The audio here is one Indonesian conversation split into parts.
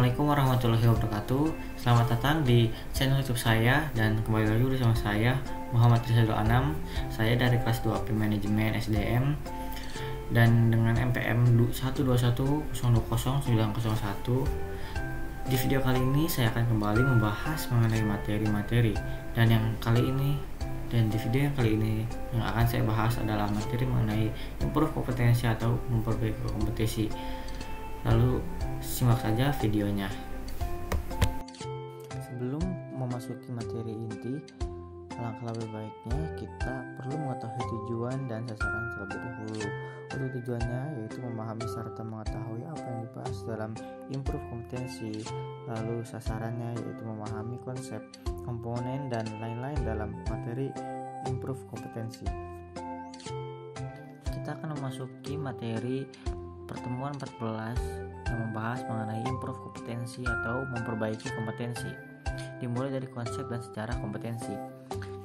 Assalamualaikum warahmatullahi wabarakatuh. Selamat datang di channel YouTube saya dan kembali lagi bersama saya Muhammad Rizal Anam. Saya dari kelas 2 Manajemen SDM dan dengan MPM 121020901. Di video kali ini saya akan kembali membahas mengenai materi-materi dan di video yang kali ini yang akan saya bahas adalah materi mengenai improve kompetensi atau memperbaiki kompetensi. Lalu simak saja videonya. Sebelum memasuki materi inti, alangkah lebih baiknya kita perlu mengetahui tujuan dan sasaran terlebih dahulu. Untuk tujuannya yaitu memahami serta mengetahui apa yang dibahas dalam improve kompetensi. Lalu sasarannya yaitu memahami konsep, komponen, dan lain-lain dalam materi improve kompetensi. Kita akan memasuki materi pertemuan 14 yang membahas mengenai improve kompetensi atau memperbaiki kompetensi. Dimulai dari konsep dan sejarah kompetensi.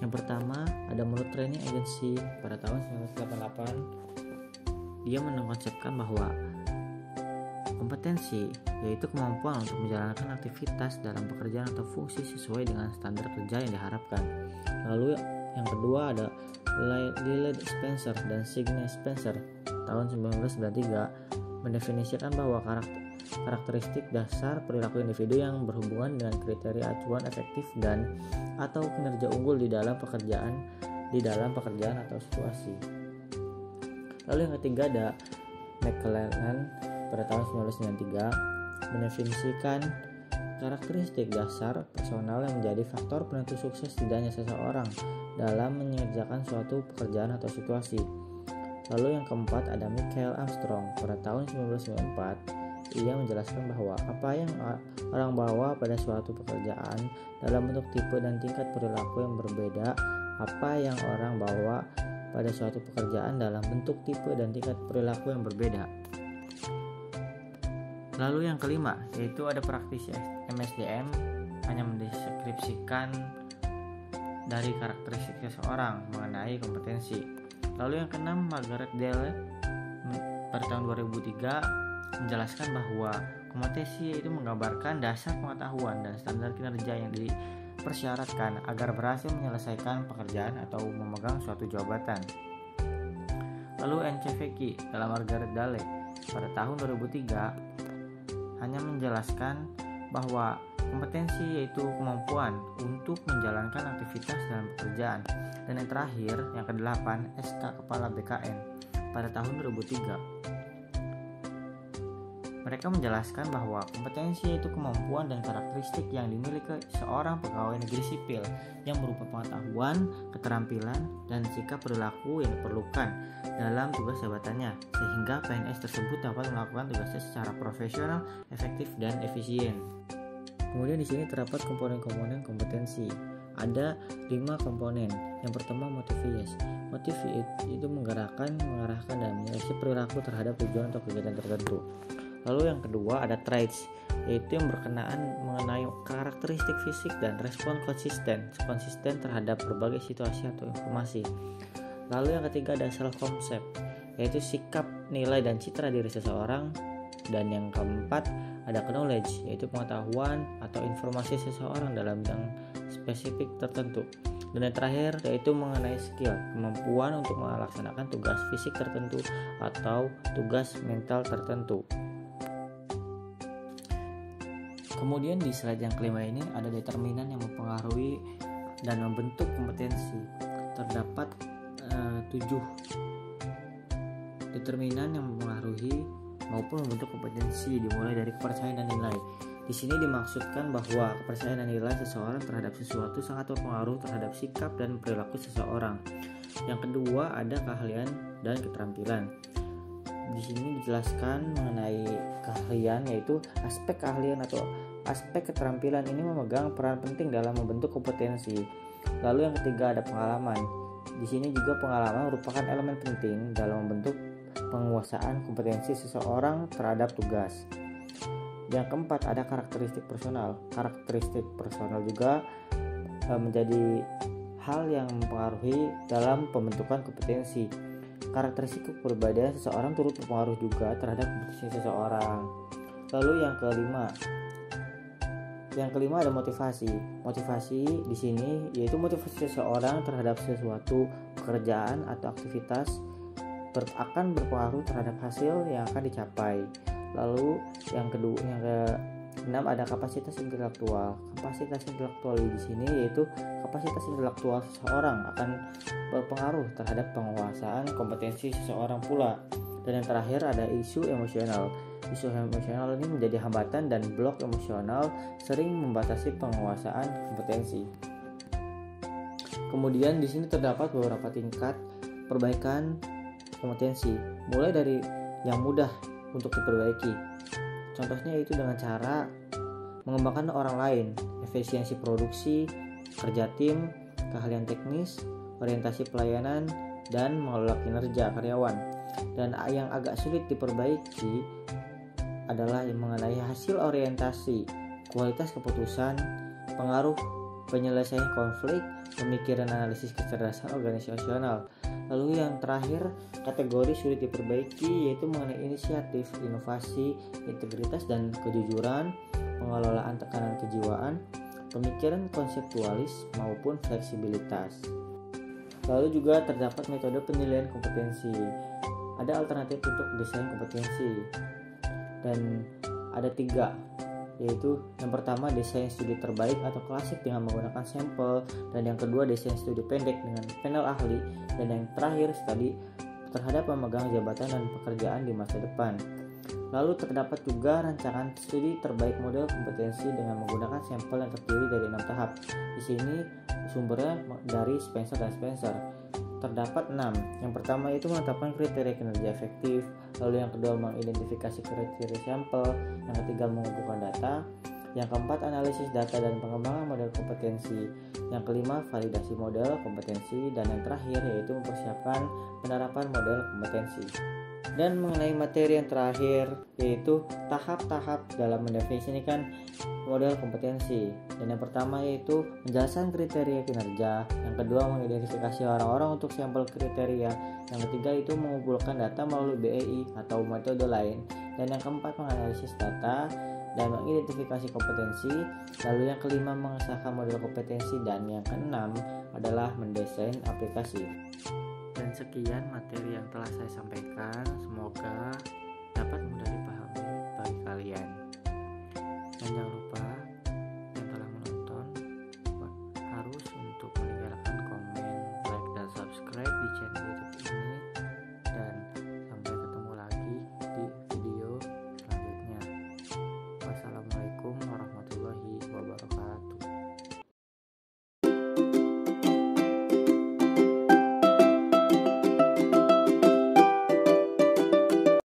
Yang pertama ada menurut Training Agency pada tahun 1988. Dia mengkonsepkan bahwa kompetensi yaitu kemampuan untuk menjalankan aktivitas dalam pekerjaan atau fungsi sesuai dengan standar kerja yang diharapkan. Lalu yang kedua ada Lillard Spencer dan Sidney Spencer tahun 1993 mendefinisikan bahwa karakteristik dasar perilaku individu yang berhubungan dengan kriteria acuan efektif dan atau kinerja unggul di dalam pekerjaan atau situasi. Lalu yang ketiga ada McClellan pada tahun 1993 mendefinisikan karakteristik dasar personal yang menjadi faktor penentu sukses tidak hanya seseorang dalam mengerjakan suatu pekerjaan atau situasi. Lalu yang keempat ada Michael Armstrong pada tahun 1994. Ia menjelaskan bahwa apa yang orang bawa pada suatu pekerjaan dalam bentuk tipe dan tingkat perilaku yang berbeda apa yang orang bawa pada suatu pekerjaan dalam bentuk tipe dan tingkat perilaku yang berbeda. Lalu yang kelima yaitu ada praktisi MSDM hanya mendeskripsikan dari karakteristik seseorang mengenai kompetensi. Lalu yang keenam Margaret Dale pada tahun 2003 menjelaskan bahwa kompetensi itu menggambarkan dasar pengetahuan dan standar kinerja yang dipersyaratkan agar berhasil menyelesaikan pekerjaan atau memegang suatu jabatan. Lalu NCVK dalam Margaret Dale pada tahun 2003 hanya menjelaskan bahwa kompetensi yaitu kemampuan untuk menjalankan aktivitas dalam pekerjaan. Dan yang terakhir, yang ke-8, SK Kepala BKN pada tahun 2003. Mereka menjelaskan bahwa kompetensi yaitu kemampuan dan karakteristik yang dimiliki seorang pegawai negeri sipil yang berupa pengetahuan, keterampilan, dan sikap perilaku yang diperlukan dalam tugas jabatannya, sehingga PNS tersebut dapat melakukan tugasnya secara profesional, efektif, dan efisien. Kemudian di sini terdapat komponen-komponen kompetensi. Ada 5 komponen. Yang pertama motivasi. Motivasi itu mengarahkan dan menyeleksi perilaku terhadap tujuan atau kegiatan tertentu. Lalu yang kedua ada traits, yaitu yang berkenaan mengenai karakteristik fisik dan respon konsisten terhadap berbagai situasi atau informasi. Lalu yang ketiga ada self concept, yaitu sikap, nilai, dan citra diri seseorang. Dan yang keempat ada knowledge, yaitu pengetahuan atau informasi seseorang dalam bidang spesifik tertentu. Dan yang terakhir yaitu mengenai skill, kemampuan untuk melaksanakan tugas fisik tertentu atau tugas mental tertentu. Kemudian di slide yang kelima ini ada determinan yang mempengaruhi dan membentuk kompetensi. Terdapat 7 determinan yang mempengaruhi maupun membentuk kompetensi, dimulai dari kepercayaan dan nilai. Di sini dimaksudkan bahwa kepercayaan dan nilai seseorang terhadap sesuatu sangat berpengaruh terhadap sikap dan perilaku seseorang. Yang kedua ada keahlian dan keterampilan. Di sini dijelaskan mengenai keahlian, yaitu aspek keahlian atau aspek keterampilan ini memegang peran penting dalam membentuk kompetensi. Lalu yang ketiga ada pengalaman. Di sini juga pengalaman merupakan elemen penting dalam membentuk penguasaan kompetensi seseorang terhadap tugas. Yang keempat ada karakteristik personal. Karakteristik personal juga menjadi hal yang mempengaruhi dalam pembentukan kompetensi. Karakteristik kepribadian seseorang turut berpengaruh juga terhadap kompetensi seseorang. Lalu yang kelima Yang kelima ada motivasi. Motivasi di sini yaitu motivasi seseorang terhadap sesuatu pekerjaan atau aktivitas akan berpengaruh terhadap hasil yang akan dicapai. Lalu yang keenam ada kapasitas intelektual. Kapasitas intelektual di sini yaitu kapasitas intelektual seseorang akan berpengaruh terhadap penguasaan kompetensi seseorang pula. Dan yang terakhir ada isu emosional. Isu emosional ini menjadi hambatan dan blok emosional sering membatasi penguasaan kompetensi. Kemudian di sini terdapat beberapa tingkat perbaikan kompetensi, mulai dari yang mudah untuk diperbaiki. Contohnya yaitu dengan cara mengembangkan orang lain, efisiensi produksi, kerja tim, keahlian teknis, orientasi pelayanan, dan mengelola kinerja karyawan. Dan yang agak sulit diperbaiki adalah yang mengenai hasil orientasi, kualitas keputusan, pengaruh penyelesaian konflik, pemikiran analisis kecerdasan organisasional. Lalu yang terakhir, kategori sulit diperbaiki yaitu mengenai inisiatif, inovasi, integritas dan kejujuran, pengelolaan tekanan kejiwaan, pemikiran konseptualis maupun fleksibilitas. Lalu juga terdapat metode penilaian kompetensi. Ada alternatif untuk desain kompetensi dan ada 3, yaitu yang pertama desain studi terbaik atau klasik dengan menggunakan sampel, dan yang kedua desain studi pendek dengan panel ahli, dan yang terakhir studi terhadap pemegang jabatan dan pekerjaan di masa depan. Lalu terdapat juga rancangan studi terbaik model kompetensi dengan menggunakan sampel yang terdiri dari 6 tahap. Di sini sumbernya dari Spencer dan Spencer. Terdapat 6. Yang pertama itu menetapkan kriteria kinerja efektif, lalu yang kedua mengidentifikasi kriteria sampel, yang ketiga mengumpulkan data, yang keempat analisis data dan pengembangan model kompetensi, yang kelima validasi model kompetensi, dan yang terakhir yaitu mempersiapkan penerapan model kompetensi. Dan mengenai materi yang terakhir yaitu tahap-tahap dalam mendefinisikan model kompetensi. Dan yang pertama yaitu menjelaskan kriteria kinerja, yang kedua mengidentifikasi orang-orang untuk sampel kriteria, yang ketiga itu mengumpulkan data melalui BEI atau metode lain, dan yang keempat menganalisis data dan mengidentifikasi kompetensi, lalu yang kelima mengesahkan model kompetensi, dan yang keenam adalah mendesain aplikasi. Dan sekian materi yang telah saya sampaikan, semoga dapat mudah dipahami bagi kalian. Dan jangan lupa yang telah menonton harus untuk meninggalkan komen, like, dan subscribe di channel